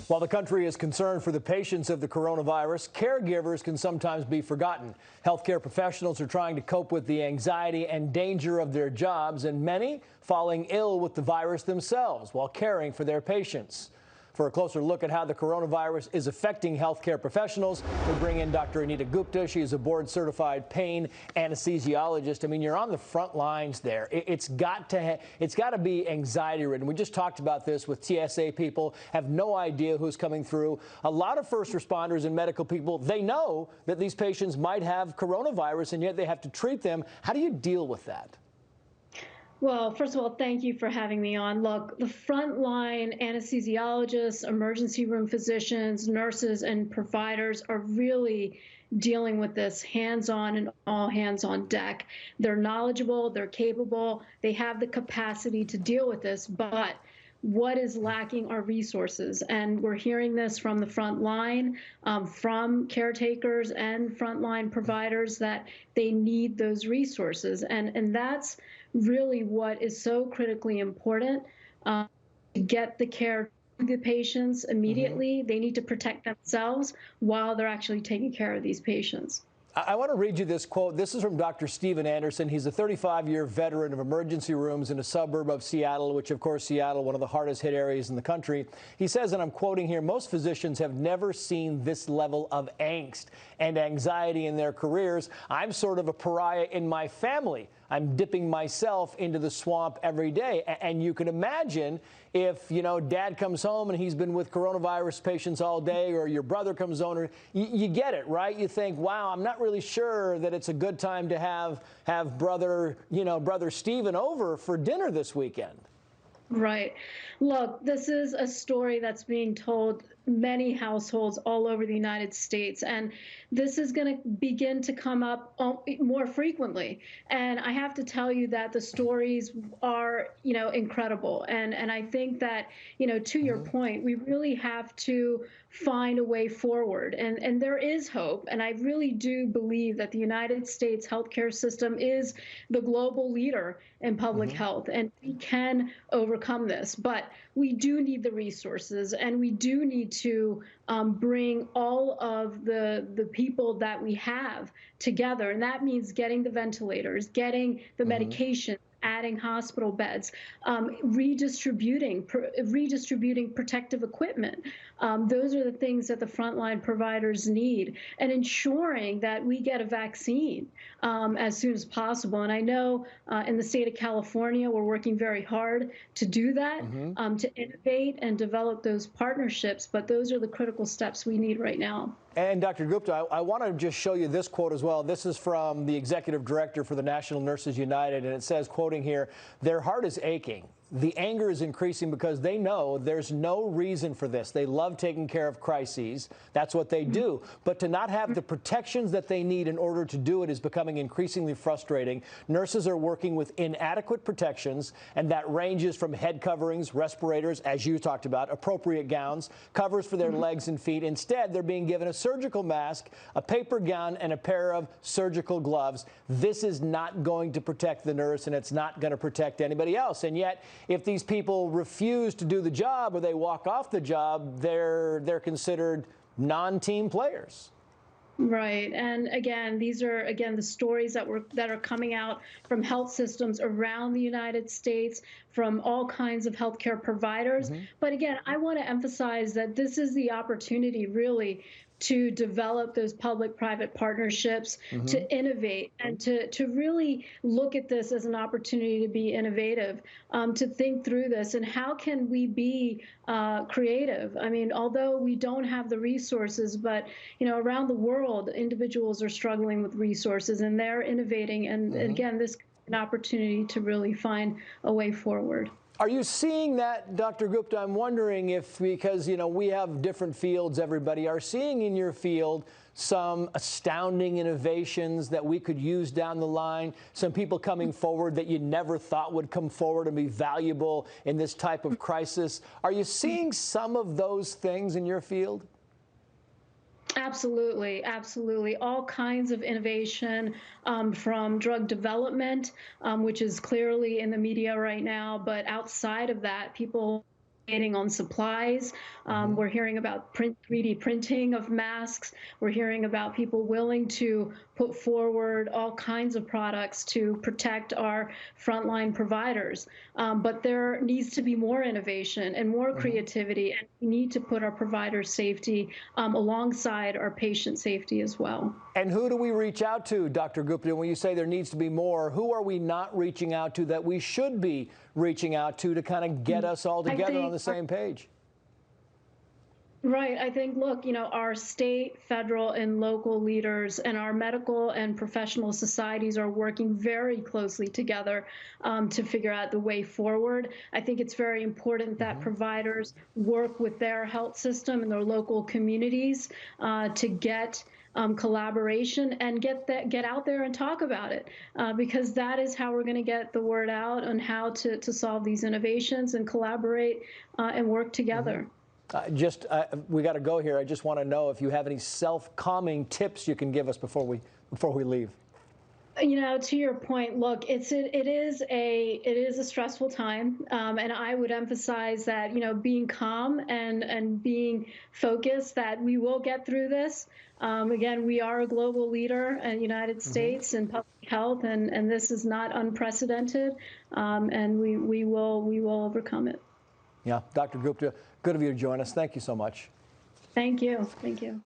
While the country is concerned for the patients of the coronavirus, caregivers can sometimes be forgotten. Healthcare professionals are trying to cope with the anxiety and danger of their jobs, and many falling ill with the virus themselves while caring for their patients. For a closer look at how the coronavirus is affecting healthcare professionals, we bring in Dr. Anita Gupta. She is a board-certified pain anesthesiologist. I mean, you're on the front lines there. It's got to be anxiety-ridden. We just talked about this with TSA people, have no idea who's coming through. A lot of first responders and medical people, they know that these patients might have coronavirus, and yet they have to treat them. How do you deal with that? Well, first of all, thank you for having me on. Look, the frontline anesthesiologists, emergency room physicians, nurses, and providers are really dealing with this hands-on and all hands on deck. They're knowledgeable, they're capable, they have the capacity to deal with this, but what is lacking are resources. And we're hearing this from the front line, from caretakers and frontline providers, that they need those resources. And that's really what is so critically important, to get the care to the patients immediately. They need to protect themselves while they're actually taking care of these patients. I want to read you this quote. This is from Dr. Stephen Anderson. He's a 35-year veteran of emergency rooms in a suburb of Seattle, which, of course, Seattle, one of the hardest hit areas in the country. He says, and I'm quoting here, most physicians have never seen this level of angst and anxiety in their careers. I'm sort of a pariah in my family. I'm dipping myself into the swamp every day. And you can imagine if, you know, dad comes home and he's been with coronavirus patients all day, or your brother comes home, or you get it, right? You think, wow, I'm not really sure that it's a good time to have brother Stephen over for dinner this weekend. Right. Look, this is a story that's being told many households all over the United States, and this is going to begin to come up more frequently. And I have to tell you that the stories are, incredible. And I think that, to your point, we really have to find a way forward. And there is hope. And I really do believe that the United States healthcare system is the global leader in public health, and we can overcome this. But we do need the resources, and we do need to bring all of the people that we have together. And that means getting the ventilators, getting the medication, adding hospital beds, redistributing protective equipment. Those are the things that the frontline providers need, and ensuring that we get a vaccine as soon as possible. And I know in the state of California, we're working very hard to do that, to innovate and develop those partnerships. But those are the critical steps we need right now. And Dr. Gupta, I want to just show you this quote as well. This is from the executive director for the National Nurses United, and it says, quoting here, "Their heart is aching. The anger is increasing because they know there's no reason for this. They love taking care of crises. That's what they do. But to not have the protections that they need in order to do it is becoming increasingly frustrating. Nurses are working with inadequate protections, and that ranges from head coverings, respirators, as you talked about, appropriate gowns, covers for their legs and feet. Instead, they're being given a surgical mask, a paper gown, and a pair of surgical gloves. This is not going to protect the nurse, and it's not going to protect anybody else. And yet, if these people refuse to do the job or they walk off the job, they're considered non-team players." Right. And again, these are, the stories that are coming out from health systems around the United States, from all kinds of healthcare providers. But again, I want to emphasize that this is the opportunity really to develop those public-private partnerships, to innovate, and to really look at this as an opportunity to be innovative, to think through this. And how can we be creative? I mean, although we don't have the resources, but, around the world, individuals are struggling with resources, and they're innovating. And again, this is an opportunity to really find a way forward. Are you seeing that, Dr. Gupta? I'm wondering if, because, we have different fields, everybody, are seeing in your field some astounding innovations that we could use down the line, some people coming forward that you never thought would come forward and be valuable in this type of crisis. Are you seeing some of those things in your field? Absolutely, absolutely. All kinds of innovation, from drug development, which is clearly in the media right now, but outside of that, people on supplies. We're hearing about 3D printing of masks. We're hearing about people willing to put forward all kinds of products to protect our frontline providers. But there needs to be more innovation and more creativity, and we need to put our provider safety alongside our patient safety as well. And who do we reach out to, Dr. Gupta? When you say there needs to be more, who are we not reaching out to that we should be reaching out to kind of get us all together on the same page? Right. I think, look, our state, federal, and local leaders and our medical and professional societies are working very closely together to figure out the way forward. I think it's very important that providers work with their health system and their local communities to get collaboration and get out there and talk about it, because that is how we're going to get the word out on how to solve these innovations and collaborate and work together. We got to go here. I just want to know if you have any self-calming tips you can give us before we leave. To your point, look, it is a stressful time, and I would emphasize that being calm and being focused, that we will get through this. Again, we are a global leader in the United States in public health, and this is not unprecedented, and we will overcome it. Yeah, Dr. Gupta, good of you to join us. Thank you so much. Thank you. Thank you.